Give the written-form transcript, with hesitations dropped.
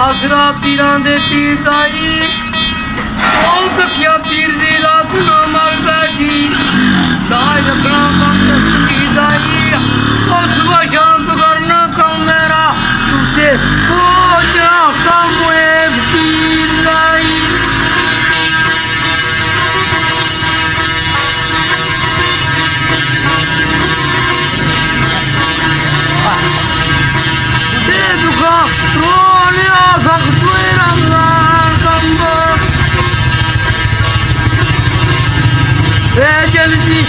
आसरा पीरां दे पीर दाई ओ कखिया पीर दी रात ना मर बैठी दाई रखना कम की दाई और सुबह शाम करना कम मेरा तुझे ओ तेरा कम एक पीर दाई दे दुखा जल्दी